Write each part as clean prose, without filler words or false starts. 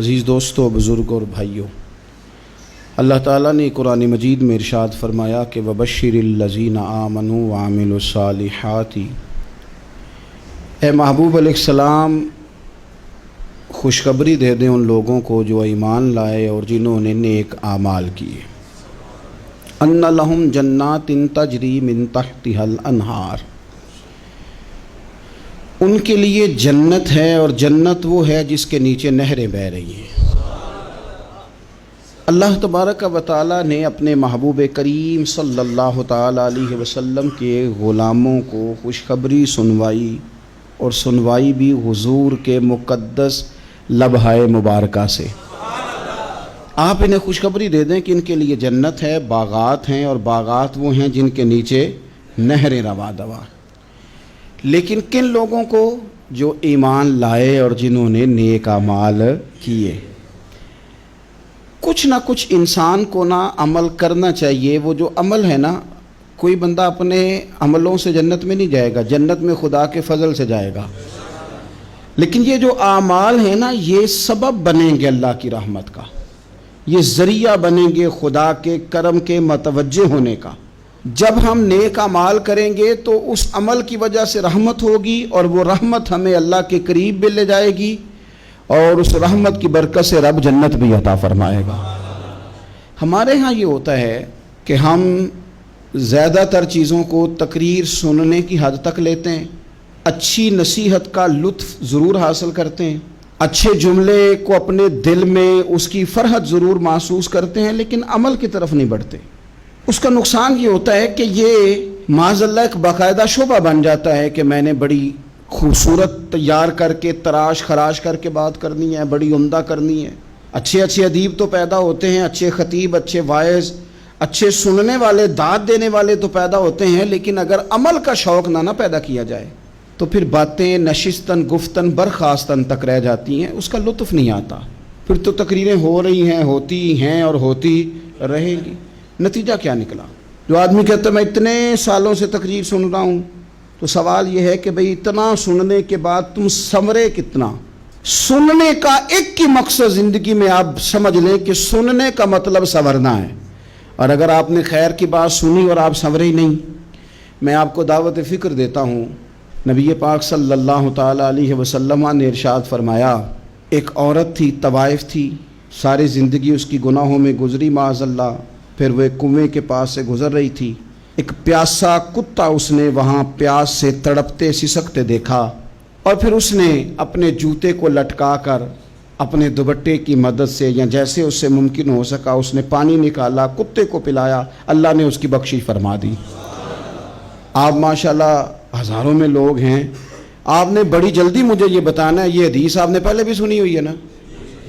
عزیز دوستو، بزرگ اور بھائیوں، اللہ تعالیٰ نے قرآن مجید میں ارشاد فرمایا کہ وَبَشِّرِ الَّذِينَ آمَنُوا وَعَمِلُوا الصَّالِحَاتِ، اے محبوب علیہ السلام خوشخبری دے دیں ان لوگوں کو جو ایمان لائے اور جنہوں نے نیک اعمال کیے، ان لہم جنات تجری من تحتها الانہار، ان کے لیے جنت ہے اور جنت وہ ہے جس کے نیچے نہریں بہہ رہی ہیں۔ اللہ تبارک و تعالیٰ نے اپنے محبوب کریم صلی اللہ تعالیٰ علیہ وسلم کے غلاموں کو خوشخبری سنوائی، اور سنوائی بھی حضور کے مقدس لبہائے مبارکہ سے۔ آپ انہیں خوشخبری دے دیں کہ ان کے لیے جنت ہے، باغات ہیں، اور باغات وہ ہیں جن کے نیچے نہریں رواں دواں۔ لیکن کن لوگوں کو؟ جو ایمان لائے اور جنہوں نے نیک اعمال کیے۔ کچھ نہ کچھ انسان کو نہ عمل کرنا چاہیے۔ وہ جو عمل ہے نا، کوئی بندہ اپنے عملوں سے جنت میں نہیں جائے گا، جنت میں خدا کے فضل سے جائے گا۔ لیکن یہ جو اعمال ہیں نا، یہ سبب بنیں گے اللہ کی رحمت کا، یہ ذریعہ بنیں گے خدا کے کرم کے متوجہ ہونے کا۔ جب ہم نیک اعمال کریں گے تو اس عمل کی وجہ سے رحمت ہوگی، اور وہ رحمت ہمیں اللہ کے قریب بھی لے جائے گی، اور اس رحمت کی برکت سے رب جنت بھی عطا فرمائے گا۔ ہمارے ہاں یہ ہوتا ہے کہ ہم زیادہ تر چیزوں کو تقریر سننے کی حد تک لیتے ہیں، اچھی نصیحت کا لطف ضرور حاصل کرتے ہیں، اچھے جملے کو اپنے دل میں اس کی فرحت ضرور محسوس کرتے ہیں، لیکن عمل کی طرف نہیں بڑھتے۔ اس کا نقصان یہ ہوتا ہے کہ یہ معاذ اللہ ایک باقاعدہ شعبہ بن جاتا ہے کہ میں نے بڑی خوبصورت تیار کر کے تراش خراش کر کے بات کرنی ہے، بڑی عمدہ کرنی ہے۔ اچھے ادیب تو پیدا ہوتے ہیں، اچھے خطیب، اچھے واعظ، اچھے سننے والے، داد دینے والے تو پیدا ہوتے ہیں، لیکن اگر عمل کا شوق نہ پیدا کیا جائے تو پھر باتیں نشستن گفتن برخاستن تک رہ جاتی ہیں، اس کا لطف نہیں آتا۔ پھر تو تقریریں ہو رہی ہیں، ہوتی ہیں اور ہوتی رہیں گی۔ نتیجہ کیا نکلا؟ جو آدمی کہتا ہے میں اتنے سالوں سے تقریر سن رہا ہوں، تو سوال یہ ہے کہ بھئی اتنا سننے کے بعد تم سنورے کتنا؟ سننے کا ایک ہی مقصد زندگی میں آپ سمجھ لیں کہ سننے کا مطلب سنورنا ہے، اور اگر آپ نے خیر کی بات سنی اور آپ سنورے ہی نہیں، میں آپ کو دعوت فکر دیتا ہوں۔ نبی پاک صلی اللہ تعالیٰ علیہ وسلم نے ارشاد فرمایا، ایک عورت تھی، طوائف تھی، ساری زندگی اس کی گناہوں میں گزری معاذ اللہ، پھر وہ ایک کنویں کے پاس سے گزر رہی تھی، ایک پیاسا کتا اس نے وہاں پیاس سے تڑپتے سسکتے دیکھا، اور پھر اس نے اپنے جوتے کو لٹکا کر اپنے دوپٹے کی مدد سے یا جیسے اس سے ممکن ہو سکا اس نے پانی نکالا، کتے کو پلایا، اللہ نے اس کی بخشش فرما دی۔ آپ ماشاءاللہ ہزاروں میں لوگ ہیں، آپ نے بڑی جلدی مجھے یہ بتانا ہے، یہ حدیث آپ نے پہلے بھی سنی ہوئی ہے نا؟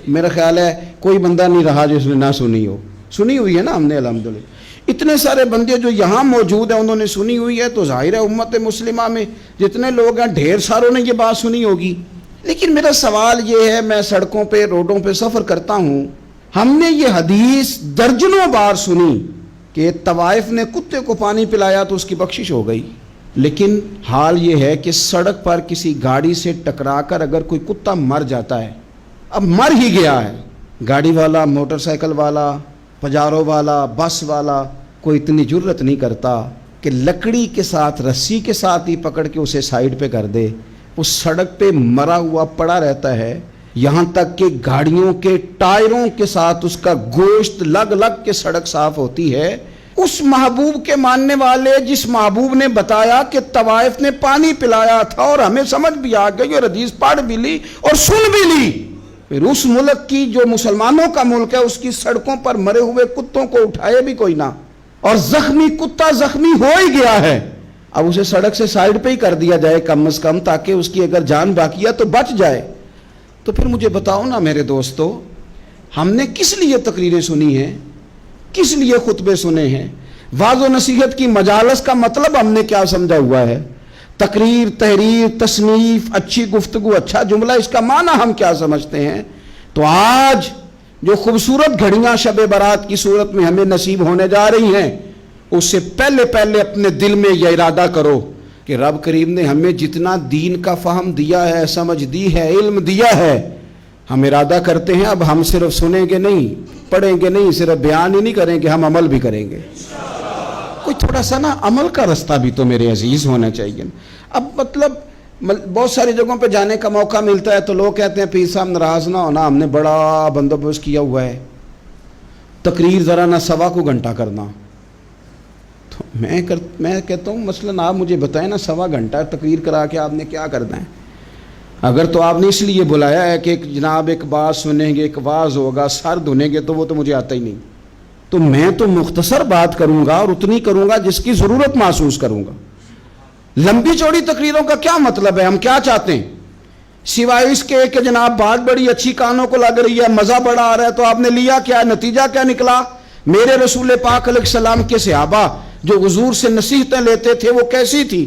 میرا خیال ہے کوئی بندہ نہیں رہا جس نے نہ سنی ہو، سنی ہوئی ہے نا ہم نے الحمدللہ۔ اتنے سارے بندے جو یہاں موجود ہیں انہوں نے سنی ہوئی ہے، تو ظاہر ہے امت مسلمہ میں جتنے لوگ ہیں ڈھیر ساروں نے یہ بات سنی ہوگی۔ لیکن میرا سوال یہ ہے، میں سڑکوں پہ روڈوں پہ سفر کرتا ہوں، ہم نے یہ حدیث درجنوں بار سنی کہ طوائف نے کتے کو پانی پلایا تو اس کی بخشش ہو گئی، لیکن حال یہ ہے کہ سڑک پر کسی گاڑی سے ٹکرا کر اگر کوئی کتا مر جاتا ہے، اب مر ہی گیا ہے، گاڑی والا، موٹر سائیکل والا، پجارو والا، بس والا کوئی اتنی جرت نہیں کرتا کہ لکڑی کے ساتھ، رسی کے ساتھ ہی پکڑ کے اسے سائیڈ پہ کر دے۔ اس سڑک پہ مرا ہوا پڑا رہتا ہے، یہاں تک کہ گاڑیوں کے ٹائروں کے ساتھ اس کا گوشت لگ لگ کے سڑک صاف ہوتی ہے۔ اس محبوب کے ماننے والے جس محبوب نے بتایا کہ طوائف نے پانی پلایا تھا، اور ہمیں سمجھ بھی آ گئی اور حدیث پڑھ بھی لی اور سن بھی لی، پھر اس ملک کی جو مسلمانوں کا ملک ہے اس کی سڑکوں پر مرے ہوئے کتوں کو اٹھائے بھی کوئی نہ، اور زخمی کتا زخمی ہو ہی گیا ہے، اب اسے سڑک سے سائیڈ پہ ہی کر دیا جائے کم از کم، تاکہ اس کی اگر جان باقی ہے تو بچ جائے۔ تو پھر مجھے بتاؤ نا میرے دوستو، ہم نے کس لیے تقریریں سنی ہیں، کس لیے خطبے سنے ہیں؟ واعظ و نصیحت کی مجالس کا مطلب ہم نے کیا سمجھا ہوا ہے؟ تقریر، تحریر، تصنیف، اچھی گفتگو، اچھا جملہ، اس کا معنی ہم کیا سمجھتے ہیں؟ تو آج جو خوبصورت گھڑیاں شب برات کی صورت میں ہمیں نصیب ہونے جا رہی ہیں، اس سے پہلے اپنے دل میں یہ ارادہ کرو کہ رب کریم نے ہمیں جتنا دین کا فہم دیا ہے، سمجھ دی ہے، علم دیا ہے، ہم ارادہ کرتے ہیں اب ہم صرف سنیں گے نہیں، پڑھیں گے نہیں، صرف بیان ہی نہیں کریں گے، ہم عمل بھی کریں گے۔ کوئی تھوڑا سا نا عمل کا رستہ بھی تو میرے عزیز ہونا چاہیے۔ اب مطلب بہت ساری جگہوں پہ جانے کا موقع ملتا ہے تو لوگ کہتے ہیں پیر صاحب ناراض نہ ہونا، ہم نے بڑا بندوبست کیا ہوا ہے، تقریر ذرا نہ 1.25 گھنٹہ کرنا۔ تو میں کہتا ہوں مثلاً آپ مجھے بتائیں نا 1.25 گھنٹہ تقریر کرا کے آپ نے کیا کرنا ہے؟ اگر تو آپ نے اس لیے بلایا ہے کہ جناب ایک بات سنیں گے، ایک واعظ ہوگا، سر دھنیں گے، تو وہ تو مجھے آتا ہی نہیں، تو میں تو مختصر بات کروں گا اور اتنی کروں گا جس کی ضرورت محسوس کروں گا۔ لمبی چوڑی تقریروں کا کیا مطلب ہے؟ ہم کیا چاہتے ہیں سوائے اس کے کہ جناب بات بڑی اچھی کانوں کو لگ رہی ہے، مزہ بڑا آ رہا ہے، تو آپ نے لیا کیا؟ نتیجہ کیا نکلا؟ میرے رسول پاک علیہ السلام کے صحابہ جو حضور سے نصیحتیں لیتے تھے وہ کیسی تھی؟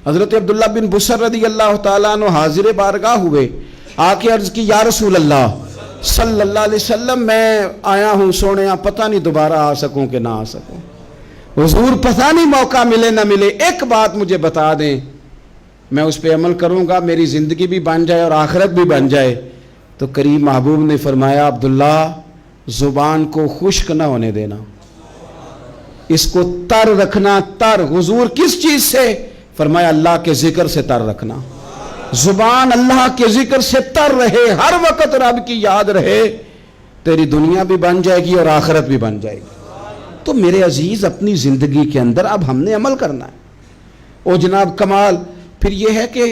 حضرت عبداللہ بن بصر رضی اللہ تعالیٰ عنہ حاضر بارگاہ ہوئے، آ کے عرض کی یا رسول اللہ صلی اللہ علیہ وسلم، میں آیا ہوں سونے، پتہ نہیں دوبارہ آ سکوں کہ نہ آ سکوں، حضور پتہ نہیں موقع ملے نہ ملے، ایک بات مجھے بتا دیں، میں اس پہ عمل کروں گا، میری زندگی بھی بن جائے اور آخرت بھی بن جائے۔ تو کریم محبوب نے فرمایا عبداللہ زبان کو خشک نہ ہونے دینا، اس کو تر رکھنا۔ تر حضور کس چیز سے؟ فرمایا اللہ کے ذکر سے تر رکھنا، زبان اللہ کے ذکر سے تر رہے، ہر وقت رب کی یاد رہے، تیری دنیا بھی بن جائے گی اور آخرت بھی بن جائے گی۔ تو میرے عزیز اپنی زندگی کے اندر اب ہم نے عمل کرنا ہے۔ او جناب کمال پھر یہ ہے کہ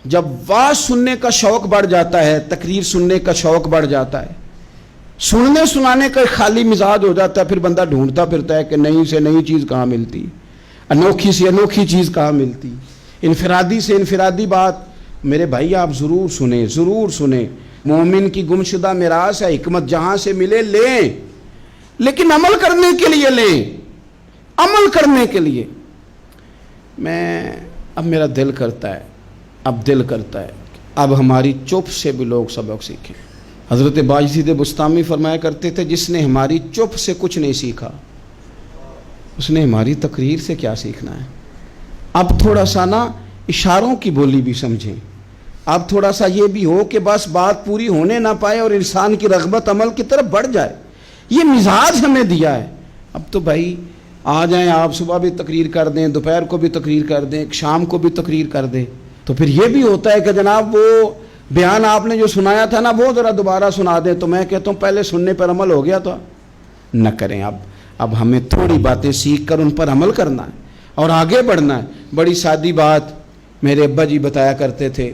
جب واعظ سننے کا شوق بڑھ جاتا ہے، تقریر سننے کا شوق بڑھ جاتا ہے، سننے سنانے کا خالی مزاج ہو جاتا ہے، پھر بندہ ڈھونڈتا پھرتا ہے کہ نئی سے نئی چیز کہاں ملتی، انوکھی سے انوکھی چیز کہاں ملتی، انفرادی سے انفرادی بات۔ میرے بھائی آپ ضرور سنیں، ضرور سنیں، مومن کی گمشدہ میراث ہے، حکمت جہاں سے ملے لیں، لیکن عمل کرنے کے لیے لیں، عمل کرنے کے لیے۔ اب میرا دل کرتا ہے اب ہماری چپ سے بھی لوگ سبق سیکھیں۔ حضرت باجید بستامی فرمایا کرتے تھے جس نے ہماری چپ سے کچھ نہیں سیکھا اس نے ہماری تقریر سے کیا سیکھنا ہے۔ اب تھوڑا سا نا اشاروں کی بولی بھی سمجھیں، اب تھوڑا سا یہ بھی ہو کہ بس بات پوری ہونے نہ پائے اور انسان کی رغبت عمل کی طرف بڑھ جائے، یہ مزاج ہمیں دیا ہے۔ اب تو بھائی آ جائیں آپ، صبح بھی تقریر کر دیں، دوپہر کو بھی تقریر کر دیں، شام کو بھی تقریر کر دیں، تو پھر یہ بھی ہوتا ہے کہ جناب وہ بیان آپ نے جو سنایا تھا نا وہ ذرا دوبارہ سنا دیں، تو میں کہتا ہوں پہلے سننے پر عمل ہو گیا تو نہ کریں۔ اب ہمیں تھوڑی باتیں سیکھ کر ان پر عمل کرنا ہے اور آگے بڑھنا ہے۔ بڑی سادی بات میرے ابا جی بتایا کرتے تھے،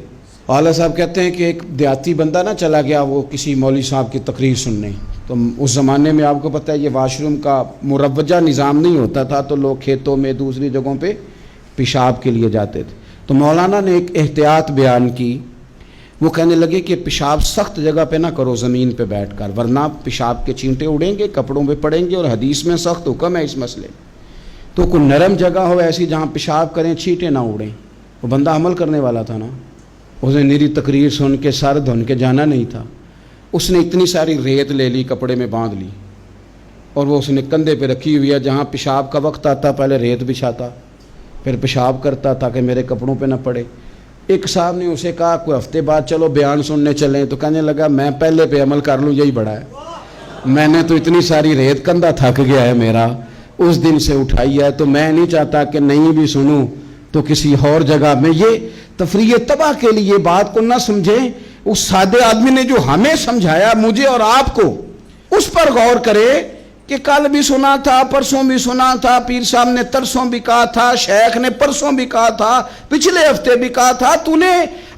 والا صاحب کہتے ہیں کہ ایک دیہاتی بندہ نہ چلا گیا وہ کسی مولوی صاحب کی تقریر سننے، تو اس زمانے میں آپ کو پتہ ہے یہ واش روم کا مروجہ نظام نہیں ہوتا تھا، تو لوگ کھیتوں میں دوسری جگہوں پہ پیشاب کے لیے جاتے تھے۔ تو مولانا نے ایک احتیاط بیان کی، وہ کہنے لگے کہ پیشاب سخت جگہ پہ نہ کرو زمین پہ بیٹھ کر، ورنہ پیشاب کے چینٹے اڑیں گے، کپڑوں پہ پڑیں گے، اور حدیث میں سخت حکم ہے اس مسئلے میں۔ تو کوئی نرم جگہ ہو ایسی جہاں پیشاب کریں چینٹے نہ اڑیں۔ وہ بندہ عمل کرنے والا تھا نا، اس نے میری تقریر سن کے سر دھن کے جانا نہیں تھا، اس نے اتنی ساری ریت لے لی، کپڑے میں باندھ لی، اور وہ اس نے کندھے پہ رکھی ہوئی ہے، جہاں پیشاب کا وقت آتا پہلے ریت بچھاتا، پھر پیشاب کرتا تاکہ میرے کپڑوں پہ نہ پڑے۔ ایک صاحب نے اسے کہا کوئی ہفتے بعد چلو بیان سننے چلیں، تو کہنے لگا میں پہلے پہ عمل کر لوں یہی بڑا ہے، میں نے تو اتنی ساری ریت کندھا تھک گیا ہے میرا اس دن سے اٹھائی ہے، تو میں نہیں چاہتا کہ نہیں بھی سنوں تو کسی اور جگہ میں۔ یہ تفریح تباہ کے لیے بات کو نہ سمجھیں، اس سادے آدمی نے جو ہمیں سمجھایا مجھے اور آپ کو، اس پر غور کرے کہ کل بھی سنا تھا، پرسوں بھی سنا تھا، پیر صاحب نے ترسوں بھی کہا تھا، شیخ نے پرسوں بھی کہا تھا، پچھلے ہفتے بھی کہا تھا، تو نے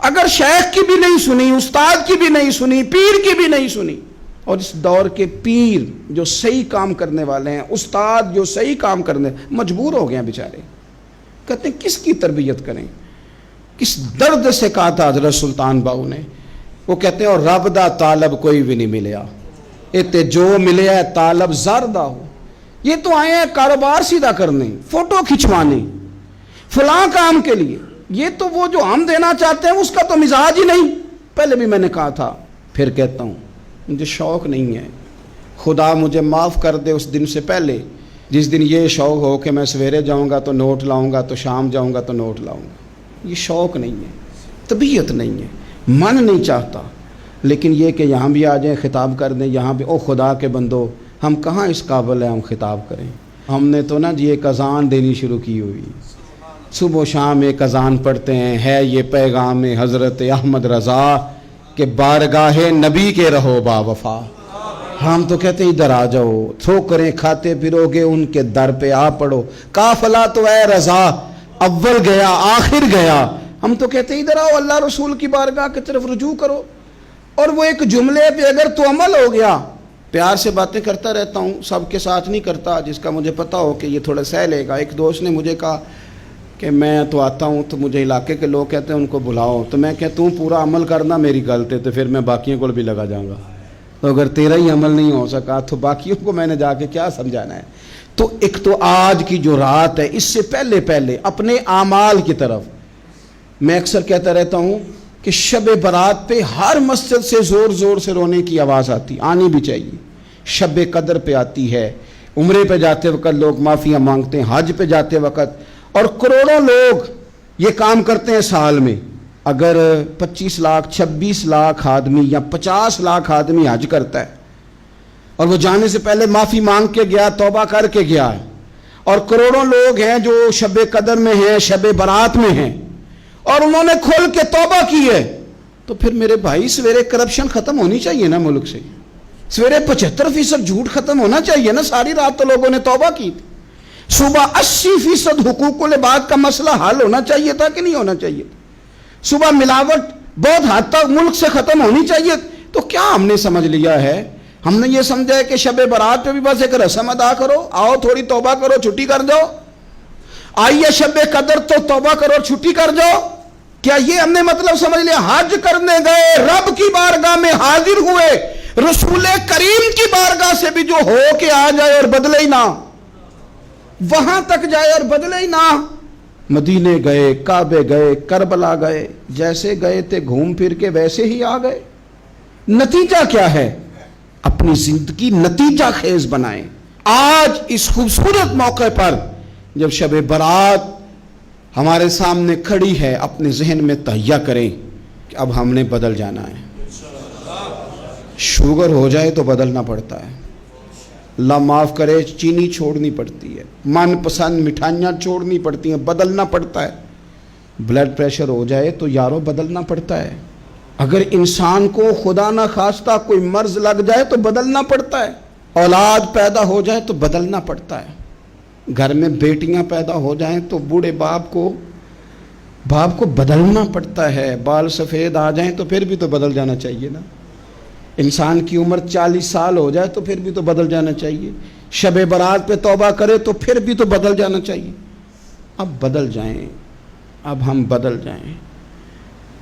اگر شیخ کی بھی نہیں سنی، استاد کی بھی نہیں سنی، پیر کی بھی نہیں سنی، اور اس دور کے پیر جو صحیح کام کرنے والے ہیں، استاد جو صحیح کام کرنے مجبور ہو گئے ہیں بیچارے، کہتے ہیں کس کی تربیت کریں، کس درد سے کہا تھا حضرت سلطان باؤ نے، وہ کہتے ہیں اور رب دا طالب کوئی بھی نہیں ملیا، اتے جو ملے ہے طالب زردہ ہو۔ یہ تو آئے ہیں کاروبار سیدھا کرنے، فوٹو کھچوانے، فلاں کام کے لیے، یہ تو وہ جو ہم دینا چاہتے ہیں اس کا تو مزاج ہی نہیں۔ پہلے بھی میں نے کہا تھا، پھر کہتا ہوں، مجھے شوق نہیں ہے، خدا مجھے معاف کر دے اس دن سے پہلے جس دن یہ شوق ہو کہ میں سویرے جاؤں گا تو نوٹ لاؤں گا، تو شام جاؤں گا تو نوٹ لاؤں گا۔ یہ شوق نہیں ہے، طبیعت نہیں ہے، من نہیں چاہتا، لیکن یہ کہ یہاں بھی آ جائیں خطاب کر دیں یہاں بھی، او خدا کے بندو ہم کہاں اس قابل ہیں ہم خطاب کریں؟ ہم نے تو نا جی ایک اذان دینی شروع کی ہوئی، صبح و شام ایک اذان پڑھتے ہیں، ہے یہ پیغام حضرت احمد رضا کہ بارگاہ نبی کے رہو با وفا۔ ہم تو کہتے ہیں ادھر آ جاؤ، ٹھوکریں کھاتے پھرو گے ان کے در پہ آ پڑو، قافلہ تو اے رضا اول گیا آخر گیا۔ ہم تو کہتے ہیں ادھر آؤ، اللہ رسول کی بارگاہ کی طرف رجوع کرو۔ اور وہ ایک جملے پہ اگر تو عمل ہو گیا، پیار سے باتیں کرتا رہتا ہوں، سب کے ساتھ نہیں کرتا، جس کا مجھے پتا ہو کہ یہ تھوڑا سہ لے گا۔ ایک دوست نے مجھے کہا کہ میں تو آتا ہوں تو مجھے علاقے کے لوگ کہتے ہیں ان کو بلاؤ، تو میں کہتا ہوں پورا عمل کرنا میری غلط ہے، تو پھر میں باقیوں کو بھی لگا جاؤں گا، تو اگر تیرا ہی عمل نہیں ہو سکا تو باقیوں کو میں نے جا کے کیا سمجھانا ہے؟ تو ایک تو آج کی جو رات ہے، اس سے پہلے اپنے اعمال کی طرف میں اکثر کہتا رہتا ہوں کہ شب برات پہ ہر مسجد سے زور زور سے رونے کی آواز آنی بھی چاہیے۔ شب قدر پہ آتی ہے، عمرے پہ جاتے وقت لوگ معافیاں مانگتے ہیں، حج پہ جاتے وقت، اور کروڑوں لوگ یہ کام کرتے ہیں سال میں۔ اگر 25 لاکھ 26 لاکھ آدمی یا 50 لاکھ آدمی حج کرتا ہے اور وہ جانے سے پہلے معافی مانگ کے گیا، توبہ کر کے گیا ہے، اور کروڑوں لوگ ہیں جو شب قدر میں ہیں، شب برات میں ہیں، اور انہوں نے کھل کے توبہ کی ہے، تو پھر میرے بھائی سویرے کرپشن ختم ہونی چاہیے نا ملک سے، سویرے 75% جھوٹ ختم ہونا چاہیے نا۔ ساری رات تو لوگوں نے توبہ کی تھی، صبح 80% حقوق العباد کا مسئلہ حل ہونا چاہیے تھا کہ نہیں ہونا چاہیے تھا؟ صبح ملاوٹ بہت حد تک ملک سے ختم ہونی چاہیے۔ تو کیا ہم نے سمجھ لیا ہے؟ ہم نے یہ سمجھا ہے کہ شب برات پہ بھی بس ایک رسم ادا کرو، آؤ تھوڑی توبہ کرو چھٹی کر جاؤ، آئیے شب قدر تو توبہ کرو چھٹی کر جاؤ۔ کیا یہ ہم نے مطلب سمجھ لیا؟ حج کرنے گئے، رب کی بارگاہ میں حاضر ہوئے، رسول کریم کی بارگاہ سے بھی جو ہو کے آ جائے اور بدلے ہی نہ، وہاں تک جائے اور بدلے ہی نہ۔ مدینے گئے، کعبے گئے، کربلا گئے، جیسے گئے تھے گھوم پھر کے ویسے ہی آ گئے۔ نتیجہ کیا ہے؟ اپنی زندگی نتیجہ خیز بنائیں۔ آج اس خوبصورت موقع پر جب شب برات ہمارے سامنے کھڑی ہے، اپنے ذہن میں تہیہ کریں کہ اب ہم نے بدل جانا ہے۔ شوگر ہو جائے تو بدلنا پڑتا ہے، اللہ معاف کرے، چینی چھوڑنی پڑتی ہے، من پسند مٹھائیاں چھوڑنی پڑتی ہیں، بدلنا پڑتا ہے۔ بلڈ پریشر ہو جائے تو یارو بدلنا پڑتا ہے۔ اگر انسان کو خدا نہ خواستہ کوئی مرض لگ جائے تو بدلنا پڑتا ہے۔ اولاد پیدا ہو جائے تو بدلنا پڑتا ہے۔ گھر میں بیٹیاں پیدا ہو جائیں تو بوڑھے باپ کو بدلنا پڑتا ہے۔ بال سفید آ جائیں تو پھر بھی تو بدل جانا چاہیے نا۔ انسان کی عمر 40 سال ہو جائے تو پھر بھی تو بدل جانا چاہیے۔ شب برات پہ توبہ کرے تو پھر بھی تو بدل جانا چاہیے۔ اب بدل جائیں، اب ہم بدل جائیں۔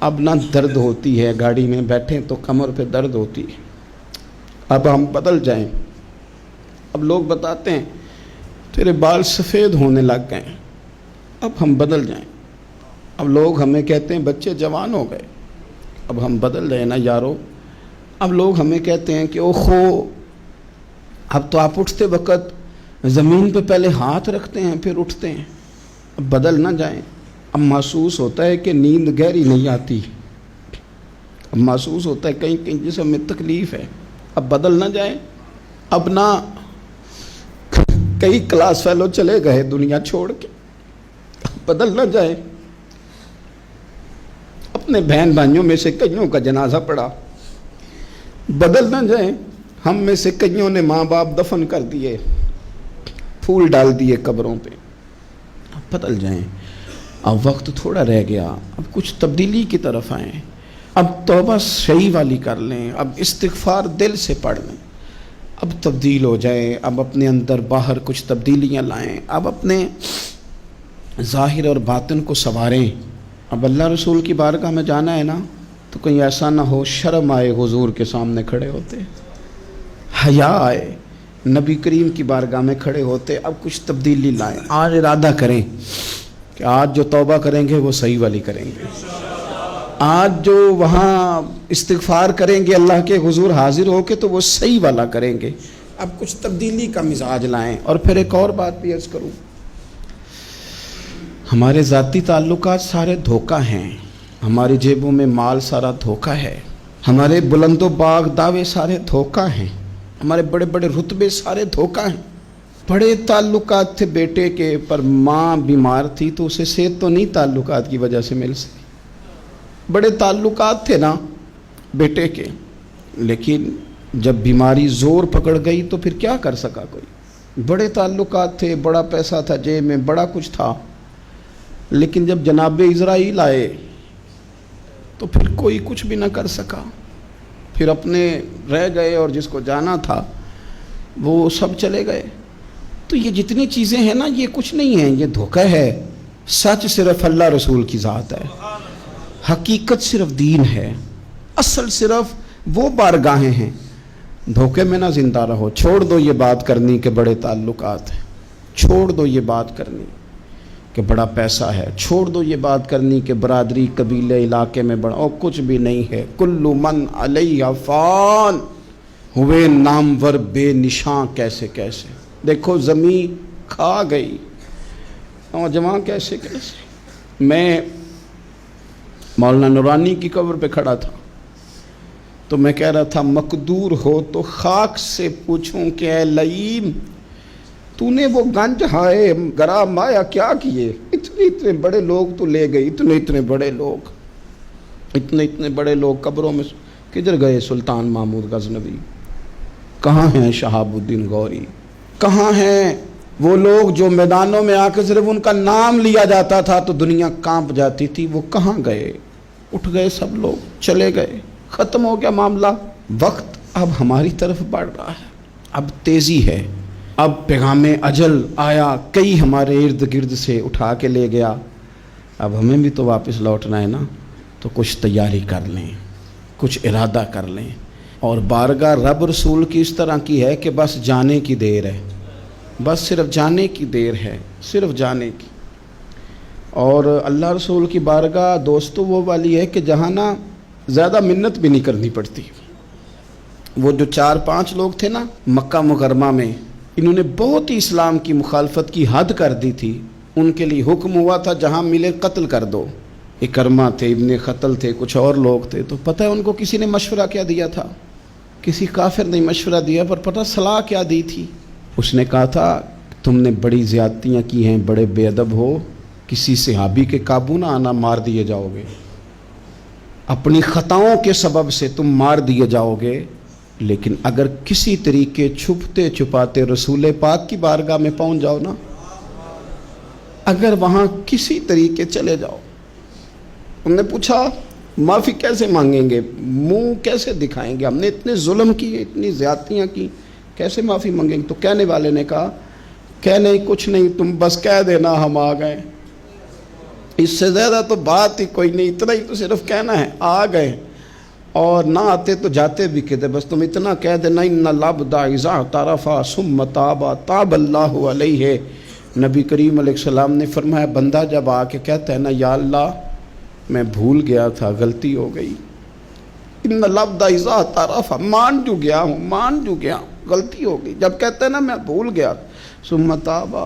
اب نہ درد ہوتی ہے، گاڑی میں بیٹھیں تو کمر پہ درد ہوتی ہے، اب ہم بدل جائیں۔ اب لوگ بتاتے ہیں تیرے بال سفید ہونے لگ گئے، اب ہم بدل جائیں۔ اب لوگ ہمیں کہتے ہیں بچے جوان ہو گئے، اب ہم بدل رہے نا یارو۔ اب لوگ ہمیں کہتے ہیں کہ اوخو اب تو آپ اٹھتے وقت زمین پہ پہلے ہاتھ رکھتے ہیں پھر اٹھتے ہیں، اب بدل نہ جائیں۔ اب محسوس ہوتا ہے کہ نیند گہری نہیں آتی، اب محسوس ہوتا ہے کہیں کہیں جسم میں تکلیف ہے، اب بدل نہ جائیں۔ اب نہ کئی کلاس فیلو چلے گئے دنیا چھوڑ کے، بدل نہ جائیں۔ اپنے بہن بھائیوں میں سے کئیوں کا جنازہ پڑا، بدل نہ جائیں۔ ہم میں سے کئیوں نے ماں باپ دفن کر دیے، پھول ڈال دیے قبروں پہ، بدل جائیں۔ اب وقت تھوڑا رہ گیا، اب کچھ تبدیلی کی طرف آئیں، اب توبہ صحیح والی کر لیں، اب استغفار دل سے پڑھ لیں، اب تبدیل ہو جائیں، اب اپنے اندر باہر کچھ تبدیلیاں لائیں، اب اپنے ظاہر اور باطن کو سنواریں۔ اب اللہ رسول کی بارگاہ میں جانا ہے نا، تو کہیں ایسا نہ ہو شرم آئے حضور کے سامنے کھڑے ہوتے، حیا آئے نبی کریم کی بارگاہ میں کھڑے ہوتے۔ اب کچھ تبدیلی لائیں، آج ارادہ کریں کہ آج جو توبہ کریں گے وہ صحیح والی کریں گے، آج جو وہاں استغفار کریں گے اللہ کے حضور حاضر ہو کے تو وہ صحیح والا کریں گے۔ اب کچھ تبدیلی کا مزاج لائیں۔ اور پھر ایک اور بات بھی عرض کروں، ہمارے ذاتی تعلقات سارے دھوکہ ہیں، ہماری جیبوں میں مال سارا دھوکہ ہے، ہمارے بلند و باغ دعوے سارے دھوکہ ہیں، ہمارے بڑے بڑے رتبے سارے دھوکہ ہیں۔ بڑے تعلقات تھے بیٹے کے، پر ماں بیمار تھی تو اسے صحت تو نہیں تعلقات کی وجہ سے مل سکی۔ بڑے تعلقات تھے نا بیٹے کے، لیکن جب بیماری زور پکڑ گئی تو پھر کیا کر سکا کوئی؟ بڑے تعلقات تھے، بڑا پیسہ تھا جیب میں، بڑا کچھ تھا، لیکن جب جناب اسرائیل آئے تو پھر کوئی کچھ بھی نہ کر سکا، پھر اپنے رہ گئے، اور جس کو جانا تھا وہ سب چلے گئے۔ تو یہ جتنی چیزیں ہیں نا، یہ کچھ نہیں ہیں، یہ دھوکہ ہے۔ سچ صرف اللہ رسول کی ذات ہے، حقیقت صرف دین ہے، اصل صرف وہ بارگاہیں ہیں۔ دھوکے میں نہ زندہ رہو، چھوڑ دو یہ بات کرنی کہ بڑے تعلقات ہیں، چھوڑ دو یہ بات کرنی کہ بڑا پیسہ ہے، چھوڑ دو یہ بات کرنی کہ برادری قبیلے علاقے میں بڑا، اور کچھ بھی نہیں ہے۔ کل من علیہ فان، ہوئے نامور بے نشاں کیسے کیسے۔ دیکھو زمین کھا گئی، نوجوان کیسے کیسے۔ میں مولانا نورانی کی قبر پہ کھڑا تھا تو میں کہہ رہا تھا مقدور ہو تو خاک سے پوچھوں کہ اے لئیم تو نے وہ گنج ہائے گرا مایا کیا کیے؟ اتنے بڑے لوگ تو لے گئی، اتنے بڑے لوگ قبروں میں کدھر گئے؟ سلطان محمود غزنوی کہاں ہیں؟ شہاب الدین غوری کہاں ہیں؟ وہ لوگ جو میدانوں میں آ کے صرف ان کا نام لیا جاتا تھا تو دنیا کانپ جاتی تھی، وہ کہاں گئے؟ اٹھ گئے سب لوگ، چلے گئے، ختم ہو گیا معاملہ۔ وقت اب ہماری طرف بڑھ رہا ہے، اب تیزی ہے، اب پیغام اجل آیا، کئی ہمارے ارد گرد سے اٹھا کے لے گیا، اب ہمیں بھی تو واپس لوٹنا ہے نا، تو کچھ تیاری کر لیں، کچھ ارادہ کر لیں۔ اور بارگاہ رب رسول کی اس طرح کی ہے کہ بس جانے کی دیر ہے، بس صرف جانے کی دیر ہے، صرف جانے کی۔ اور اللہ رسول کی بارگاہ دوستو وہ والی ہے کہ جہاں نا زیادہ منت بھی نہیں کرنی پڑتی۔ وہ جو 4-5 لوگ تھے نا مکہ مکرمہ میں، انہوں نے بہت ہی اسلام کی مخالفت کی حد کر دی تھی، ان کے لیے حکم ہوا تھا جہاں ملے قتل کر دو۔ اکرمہ تھے، ابن قتل تھے، کچھ اور لوگ تھے، تو پتہ ہے ان کو کسی نے مشورہ کیا دیا تھا؟ کسی کافر نے مشورہ دیا، پر پتہ صلاح کیا دی تھی؟ اس نے کہا تھا تم نے بڑی زیادتیاں کی ہیں، بڑے بے ادب ہو، کسی صحابی کے قابو نہ آنا، مار دیے جاؤ گے، اپنی خطاؤں کے سبب سے تم مار دیے جاؤ گے، لیکن اگر کسی طریقے چھپتے چھپاتے رسول پاک کی بارگاہ میں پہنچ جاؤ نا، اگر وہاں کسی طریقے چلے جاؤ۔ انہوں نے پوچھا معافی کیسے مانگیں گے، منہ کیسے دکھائیں گے، ہم نے اتنے ظلم کیے، اتنی زیادتیاں کی، کیسے معافی مانگیں گے؟ تو کہنے والے نے کہا کہ نہیں کچھ نہیں، تم بس کہہ دینا ہم آ گئے، اس سے زیادہ تو بات ہی کوئی نہیں، اتنا ہی تو صرف کہنا ہے، آ گئے، اور نہ آتے تو جاتے بھی کہتے، بس تم اتنا کہہ دینا ان العبد اذا اعترف ثم تاب تاب اللہ علیہ۔ نبی کریم علیہ السلام نے فرمایا بندہ جب آ کے کہتا ہے نا یا اللہ میں بھول گیا تھا، غلطی ہو گئی، ان العبد اذا اعترف، مان جو گیا ہوں، مان جو گیا، غلطی ہو گئی، جب کہتا ہے نا میں بھول گیا، ثم تاب،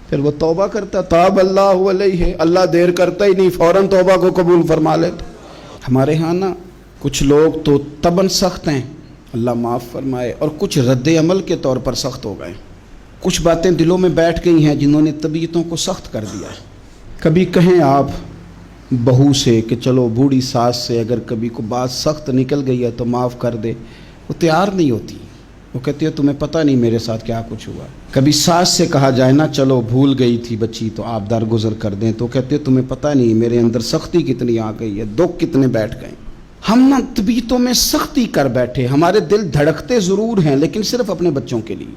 پھر وہ توبہ کرتا، تاب اللہ علیہ، اللہ دیر کرتا ہی نہیں، فوراً توبہ کو قبول فرما لیتا۔ ہمارے ہاں نا کچھ لوگ تو تباً سخت ہیں، اللہ معاف فرمائے، اور کچھ رد عمل کے طور پر سخت ہو گئے، کچھ باتیں دلوں میں بیٹھ گئی ہیں جنہوں نے طبیعتوں کو سخت کر دیا ہے۔ کبھی کہیں آپ بہو سے کہ چلو بوڑھی ساس سے اگر کبھی کو بات سخت نکل گئی ہے تو معاف کر دے، وہ تیار نہیں ہوتی، وہ کہتی ہے تمہیں پتہ نہیں میرے ساتھ کیا کچھ ہوا۔ کبھی ساس سے کہا جائے نا چلو بھول گئی تھی بچی تو آپ درگزر کر دیں، تو کہتے ہیں تمہیں پتہ نہیں میرے اندر سختی کتنی آ گئی ہے، دکھ کتنے بیٹھ گئے۔ ہم نا طبیعتوں میں سختی کر بیٹھے، ہمارے دل دھڑکتے ضرور ہیں لیکن صرف اپنے بچوں کے لیے،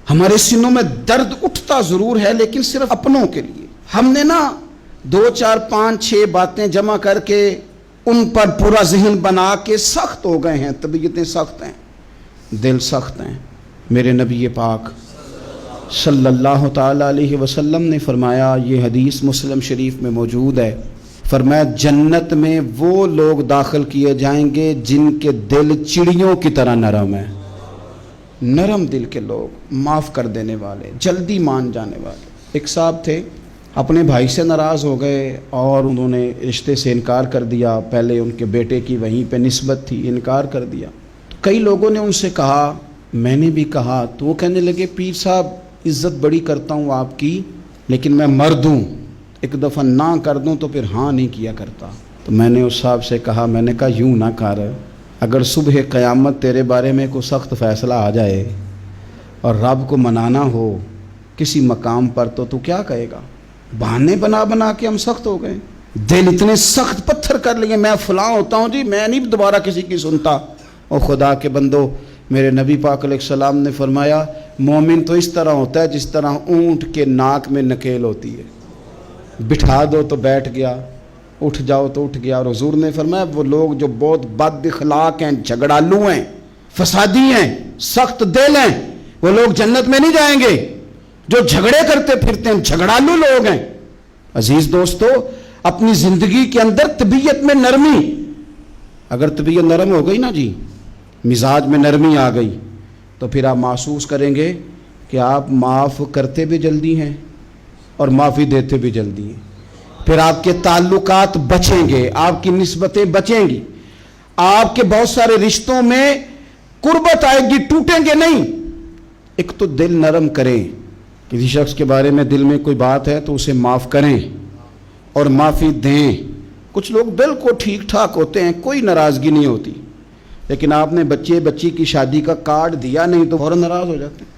ہمارے سینوں میں درد اٹھتا ضرور ہے لیکن صرف اپنوں کے لیے۔ ہم نے نا 2 4 5 6 باتیں جمع کر کے ان پر پورا ذہن بنا کے سخت ہو گئے ہیں، طبیعتیں سخت ہیں، دل سخت ہیں۔ میرے نبی پاک صلی اللہ تعالی علیہ وسلم نے فرمایا، یہ حدیث مسلم شریف میں موجود ہے، فرمایا جنت میں وہ لوگ داخل کیے جائیں گے جن کے دل چڑیوں کی طرح نرم ہیں، نرم دل کے لوگ، معاف کر دینے والے، جلدی مان جانے والے۔ ایک صاحب تھے اپنے بھائی سے ناراض ہو گئے اور انہوں نے رشتے سے انکار کر دیا. پہلے ان کے بیٹے کی وہیں پہ نسبت تھی, انکار کر دیا. کئی لوگوں نے ان سے کہا, میں نے بھی کہا, تو وہ کہنے لگے پیر صاحب عزت بڑی کرتا ہوں آپ کی, لیکن میں مرد ہوں, ایک دفعہ نہ کر دوں تو پھر ہاں نہیں کیا کرتا. تو میں نے اس صاحب سے کہا, میں نے کہا یوں نہ کر, اگر صبح قیامت تیرے بارے میں کوئی سخت فیصلہ آ جائے اور رب کو منانا ہو کسی مقام پر تو کیا کہے گا؟ بہانے بنا بنا کے ہم سخت ہو گئے, دل اتنے سخت پتھر کر لیے, میں فلاں ہوتا ہوں جی, میں نہیں دوبارہ کسی کی سنتا. اور خدا کے بندو, میرے نبی پاک علیہ السلام نے فرمایا مومن تو اس طرح ہوتا ہے جس طرح اونٹ کے ناک میں نکیل ہوتی ہے, بٹھا دو تو بیٹھ گیا, اٹھ جاؤ تو اٹھ گیا. اور حضور نے فرمایا وہ لوگ جو بہت بد اخلاق ہیں, جھگڑالو ہیں, فسادی ہیں, سخت دل ہیں, وہ لوگ جنت میں نہیں جائیں گے. جو جھگڑے کرتے پھرتے ہیں جھگڑالو لوگ ہیں. عزیز دوستو, اپنی زندگی کے اندر طبیعت میں نرمی, اگر طبیعت نرم ہو گئی نا جی, مزاج میں نرمی آ گئی, تو پھر آپ محسوس کریں گے کہ آپ معاف کرتے بھی جلدی ہیں اور معافی دیتے بھی جلدی ہیں. پھر آپ کے تعلقات بچیں گے, آپ کی نسبتیں بچیں گی, آپ کے بہت سارے رشتوں میں قربت آئے گی, ٹوٹیں گے نہیں. ایک تو دل نرم کریں, کسی شخص کے بارے میں دل میں کوئی بات ہے تو اسے معاف کریں اور معافی دیں. کچھ لوگ بالکل ٹھیک ٹھاک ہوتے ہیں, کوئی ناراضگی نہیں ہوتی, لیکن آپ نے بچی کی شادی کا کارڈ دیا نہیں تو فوراً ناراض ہو جاتے ہیں.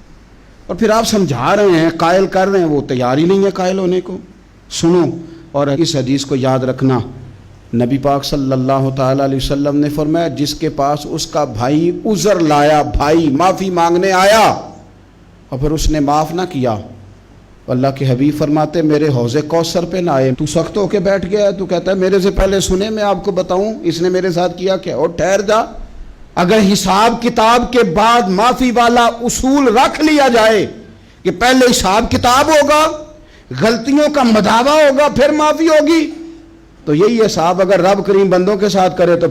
اور پھر آپ سمجھا رہے ہیں, قائل کر رہے ہیں, وہ تیار ہی نہیں ہے قائل ہونے کو. سنو, اور اس حدیث کو یاد رکھنا, نبی پاک صلی اللہ تعالیٰ علیہ وسلم نے فرمایا جس کے پاس اس کا بھائی عذر لایا, بھائی معافی مانگنے آیا اور پھر اس نے معاف نہ کیا, اللہ کے حبیب فرماتے میرے حوض کوثر پہ نہ آئے. تو سخت ہو کے بیٹھ گیا ہے, تو کہتا ہے میرے سے پہلے سنے, میں آپ کو بتاؤں اس نے میرے ساتھ کیا کیا. اور ٹھہر جا, اگر حساب کتاب کے بعد معافی والا اصول رکھ لیا جائے کہ پہلے حساب کتاب ہوگا, غلطیوں کا مداوع ہوگا, پھر معافی ہوگی, تو یہی حساب اگر رب کریم بندوں کے ساتھ کرے تو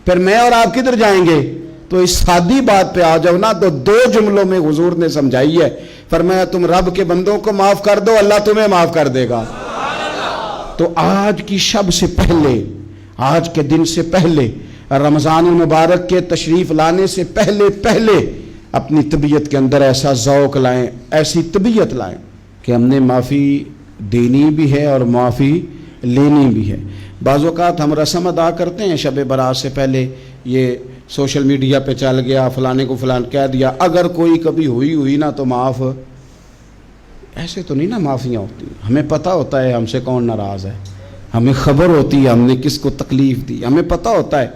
پھر میں اور آپ کدھر جائیں گے. تو اس سادی بات پہ آ جاؤ نا, تو 2 جملوں میں حضور نے سمجھائی ہے. فرمایا تم رب کے بندوں کو معاف کر دو, اللہ تمہیں معاف کر دے گا. تو آج کی شب سے پہلے, آج کے دن سے پہلے, رمضان المبارک کے تشریف لانے سے پہلے اپنی طبیعت کے اندر ایسا ذوق لائیں, ایسی طبیعت لائیں کہ ہم نے معافی دینی بھی ہے اور معافی لینی بھی ہے. بعض اوقات ہم رسم ادا کرتے ہیں شب برات سے پہلے, یہ سوشل میڈیا پہ چل گیا, فلانے کو فلان کہہ دیا, اگر کوئی کبھی ہوئی نا تو معاف. ایسے تو نہیں نا معافیاں ہوتی. ہمیں پتہ ہوتا ہے ہم سے کون ناراض ہے, ہمیں خبر ہوتی ہے ہم نے کس کو تکلیف دی, ہمیں پتہ ہوتا ہے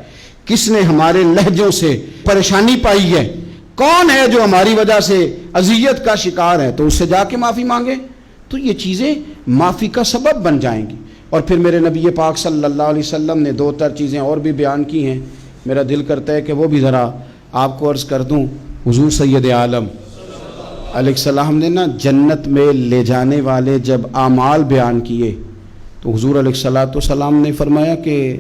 کس نے ہمارے لہجوں سے پریشانی پائی ہے, کون ہے جو ہماری وجہ سے اذیت کا شکار ہے, تو اس سے جا کے معافی مانگے. تو یہ چیزیں معافی کا سبب بن جائیں گی. اور پھر میرے نبی پاک صلی اللہ علیہ وسلم نے 2-3 چیزیں اور بھی بیان کی ہیں, میرا دل کرتا ہے کہ وہ بھی ذرا آپ کو عرض کر دوں. حضور سید عالم علیہ السلام نے نا جنت میں لے جانے والے جب اعمال بیان کیے تو حضور علیہ السلام نے فرمایا کہ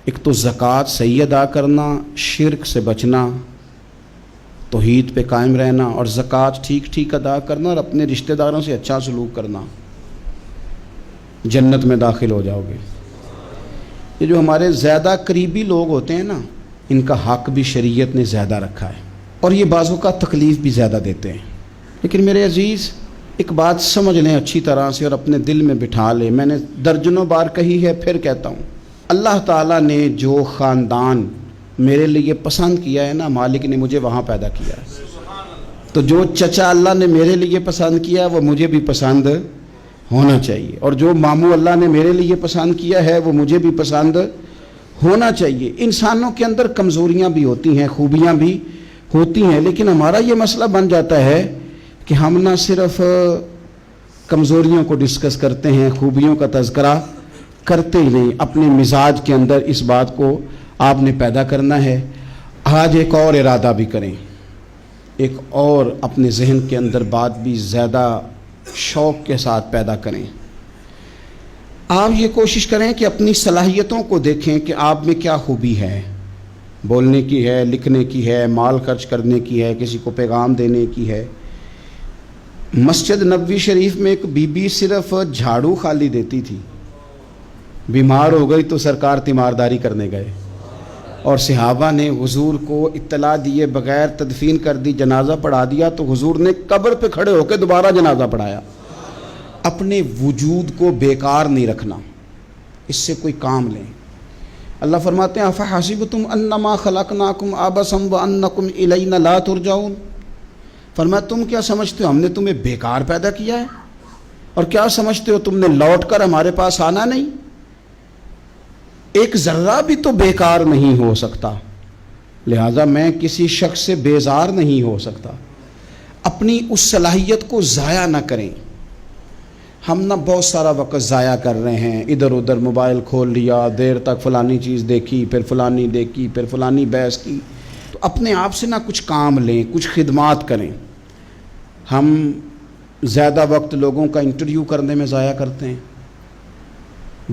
ایک تو زکوٰۃ صحیح ادا کرنا, شرک سے بچنا, توحید پہ قائم رہنا, اور زکوٰۃ ٹھیک ادا کرنا, اور اپنے رشتہ داروں سے اچھا سلوک کرنا, جنت میں داخل ہو جاؤ گے. یہ جو ہمارے زیادہ قریبی لوگ ہوتے ہیں نا, ان کا حق بھی شریعت نے زیادہ رکھا ہے, اور یہ بعضوں کا تکلیف بھی زیادہ دیتے ہیں. لیکن میرے عزیز ایک بات سمجھ لیں اچھی طرح سے اور اپنے دل میں بٹھا لیں, میں نے درجنوں بار کہی ہے, پھر کہتا ہوں, اللہ تعالیٰ نے جو خاندان میرے لیے پسند کیا ہے نا, مالک نے مجھے وہاں پیدا کیا ہے. تو جو چچا اللہ نے میرے لیے پسند کیا ہے وہ مجھے بھی پسند ہونا چاہیے, اور جو ماموں اللہ نے میرے لیے پسند کیا ہے وہ مجھے بھی پسند ہونا چاہیے. انسانوں کے اندر کمزوریاں بھی ہوتی ہیں, خوبیاں بھی ہوتی ہیں, لیکن ہمارا یہ مسئلہ بن جاتا ہے کہ ہم نہ صرف کمزوریوں کو ڈسکس کرتے ہیں, خوبیوں کا تذکرہ کرتے ہی نہیں. اپنے مزاج کے اندر اس بات کو آپ نے پیدا کرنا ہے. آج ایک اور ارادہ بھی کریں, ایک اور اپنے ذہن کے اندر بات بھی زیادہ شوق کے ساتھ پیدا کریں. آپ یہ کوشش کریں کہ اپنی صلاحیتوں کو دیکھیں کہ آپ میں کیا خوبی ہے, بولنے کی ہے, لکھنے کی ہے, مال خرچ کرنے کی ہے, کسی کو پیغام دینے کی ہے. مسجد نبوی شریف میں ایک بی بی صرف جھاڑو خالی دیتی تھی، بیمار ہو گئی تو سرکار تیمارداری کرنے گئے، اور صحابہ نے حضور کو اطلاع دیے بغیر تدفین کر دی، جنازہ پڑھا دیا، تو حضور نے قبر پہ کھڑے ہو کے دوبارہ جنازہ پڑھایا۔ اپنے وجود کو بیکار نہیں رکھنا، اس سے کوئی کام لیں۔ اللہ فرماتے ہیں افحسبتم انما خلقناکم عبثا وانکم الینا لا ترجعون، فرمایا تم کیا سمجھتے ہو ہم نے تمہیں بیکار پیدا کیا ہے، اور کیا سمجھتے ہو تم نے لوٹ کر ہمارے پاس آنا نہیں؟ ایک ذرہ بھی تو بیکار نہیں ہو سکتا، لہذا میں کسی شخص سے بیزار نہیں ہو سکتا۔ اپنی اس صلاحیت کو ضائع نہ کریں۔ ہم نہ بہت سارا وقت ضائع کر رہے ہیں، ادھر ادھر موبائل کھول لیا، دیر تک فلانی چیز دیکھی، پھر فلانی دیکھی، پھر فلانی بحث کی۔ تو اپنے آپ سے نہ کچھ کام لیں، کچھ خدمات کریں۔ ہم زیادہ وقت لوگوں کا انٹرویو کرنے میں ضائع کرتے ہیں،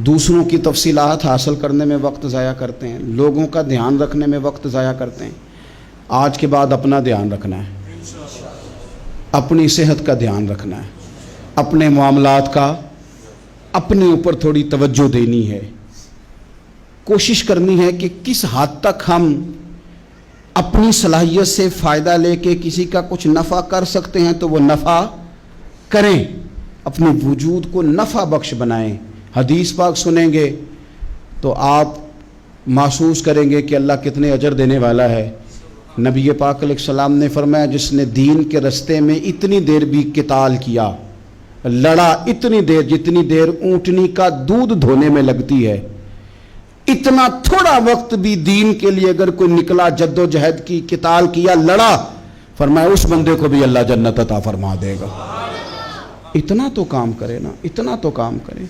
دوسروں کی تفصیلات حاصل کرنے میں وقت ضائع کرتے ہیں، لوگوں کا دھیان رکھنے میں وقت ضائع کرتے ہیں۔ آج کے بعد اپنا دھیان رکھنا ہے، اپنی صحت کا دھیان رکھنا ہے، اپنے معاملات کا اپنے اوپر تھوڑی توجہ دینی ہے، کوشش کرنی ہے کہ کس حد تک ہم اپنی صلاحیت سے فائدہ لے کے کسی کا کچھ نفع کر سکتے ہیں تو وہ نفع کریں، اپنے وجود کو نفع بخش بنائیں۔ حدیث پاک سنیں گے تو آپ محسوس کریں گے کہ اللہ کتنے اجر دینے والا ہے۔ نبی پاک علیہ السلام نے فرمایا جس نے دین کے رستے میں اتنی دیر بھی قتال کیا، لڑا اتنی دیر جتنی دیر اونٹنی کا دودھ دھونے میں لگتی ہے، اتنا تھوڑا وقت بھی دین کے لیے اگر کوئی نکلا، جد و جہد کی، قتال کیا، لڑا، فرمایا اس بندے کو بھی اللہ جنت عطا فرما دے گا۔ اتنا تو کام کرے نا، اتنا تو کام کرے۔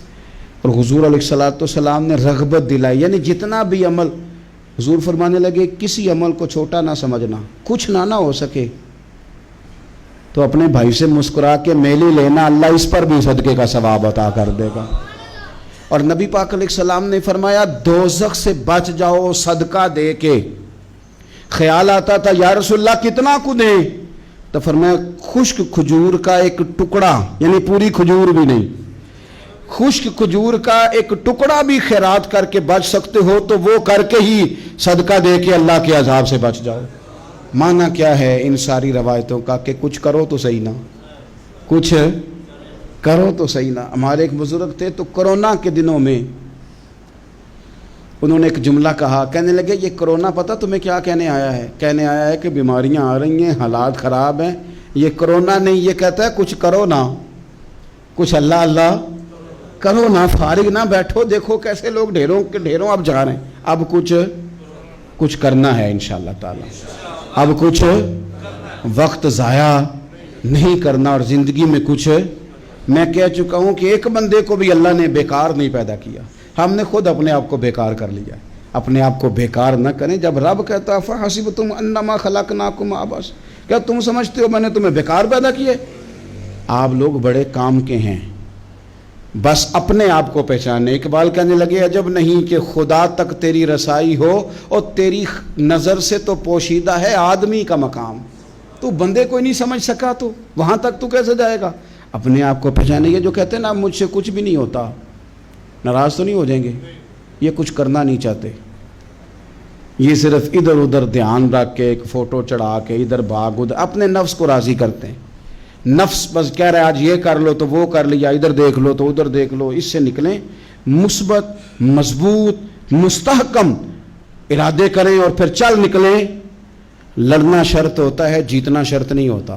اور حضور علیہ السلام نے رغبت دلائی، یعنی جتنا بھی عمل، حضور فرمانے لگے کسی عمل کو چھوٹا نہ سمجھنا، کچھ نہ ہو سکے تو اپنے بھائی سے مسکرا کے میلی لینا، اللہ اس پر بھی صدقے کا ثواب عطا کر دے گا۔ اور نبی پاک علیہ السلام نے فرمایا دوزخ سے بچ جاؤ صدقہ دے کے۔ خیال آتا تھا یا رسول اللہ کتنا کو دیں؟ تو فرمایا خشک کھجور کا ایک ٹکڑا، یعنی پوری کھجور بھی نہیں، خشک کھجور کا ایک ٹکڑا بھی خیرات کر کے بچ سکتے ہو تو وہ کر کے ہی صدقہ دے کے اللہ کے عذاب سے بچ جاؤ۔ معنی کیا ہے ان ساری روایتوں کا کہ کچھ کرو تو صحیح نہ، کچھ کرو تو صحیح نہ۔ ہمارے ایک بزرگ تھے تو کرونا کے دنوں میں انہوں نے ایک جملہ کہا، کہنے لگے یہ کرونا پتہ تمہیں کیا کہنے آیا ہے؟ کہنے آیا ہے کہ بیماریاں آ رہی ہیں، حالات خراب ہیں، یہ کرونا نہیں، یہ کہتا ہے کچھ کرو نا، کچھ اللہ اللہ کرو نا، فارغ نہ بیٹھو، دیکھو کیسے لوگ ڈھیروں کے ڈھیروں اب جا رہے ہیں، اب کچھ کرنا ہے انشاءاللہ تعالی، اب کچھ وقت ضائع نہیں کرنا، اور زندگی میں کچھ، میں کہہ چکا ہوں کہ ایک بندے کو بھی اللہ نے بیکار نہیں پیدا کیا، ہم نے خود اپنے آپ کو بیکار کر لیا۔ اپنے آپ کو بیکار نہ کریں۔ جب رب کہتا ہے فحسبتم انما خلقناکم عبث، کیا تم سمجھتے ہو میں نے تمہیں بیکار پیدا کیے؟ آپ لوگ بڑے کام کے ہیں، بس اپنے آپ کو پہچانے۔ اقبال کہنے لگے عجب نہیں کہ خدا تک تیری رسائی ہو، اور تیری نظر سے تو پوشیدہ ہے آدمی کا مقام، تو بندے کوئی نہیں سمجھ سکا تو وہاں تک تو کیسے جائے گا؟ اپنے آپ کو پہچانے۔ یہ جو کہتے ہیں نا مجھ سے کچھ بھی نہیں ہوتا، ناراض تو نہیں ہو جائیں گے؟ یہ کچھ کرنا نہیں چاہتے، یہ صرف ادھر ادھر دھیان رکھ کے ایک فوٹو چڑھا کے ادھر بھاگ ادھر اپنے نفس کو راضی کرتے ہیں۔ نفس بس کہہ رہا ہے آج یہ کر لو تو وہ کر لیا، ادھر دیکھ لو تو ادھر دیکھ لو۔ اس سے نکلیں، مثبت، مضبوط، مستحکم ارادے کریں اور پھر چل نکلیں۔ لڑنا شرط ہوتا ہے، جیتنا شرط نہیں ہوتا۔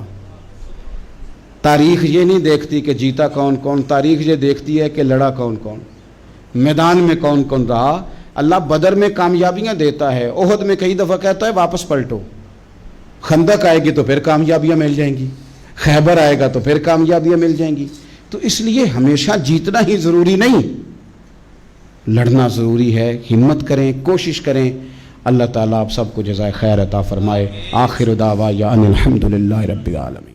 تاریخ یہ نہیں دیکھتی کہ جیتا کون کون، تاریخ یہ دیکھتی ہے کہ لڑا کون کون، میدان میں کون کون رہا۔ اللہ بدر میں کامیابیاں دیتا ہے، احد میں کئی دفعہ کہتا ہے واپس پلٹو، خندق آئے گی تو پھر کامیابیاں مل جائیں گی، خیبر آئے گا تو پھر کامیابیاں مل جائیں گی۔ تو اس لیے ہمیشہ جیتنا ہی ضروری نہیں، لڑنا ضروری ہے۔ ہمت کریں، کوشش کریں۔ اللہ تعالیٰ آپ سب کو جزائے خیر عطا فرمائے۔ آخر دعوانا ان الحمد للہ رب العالمین۔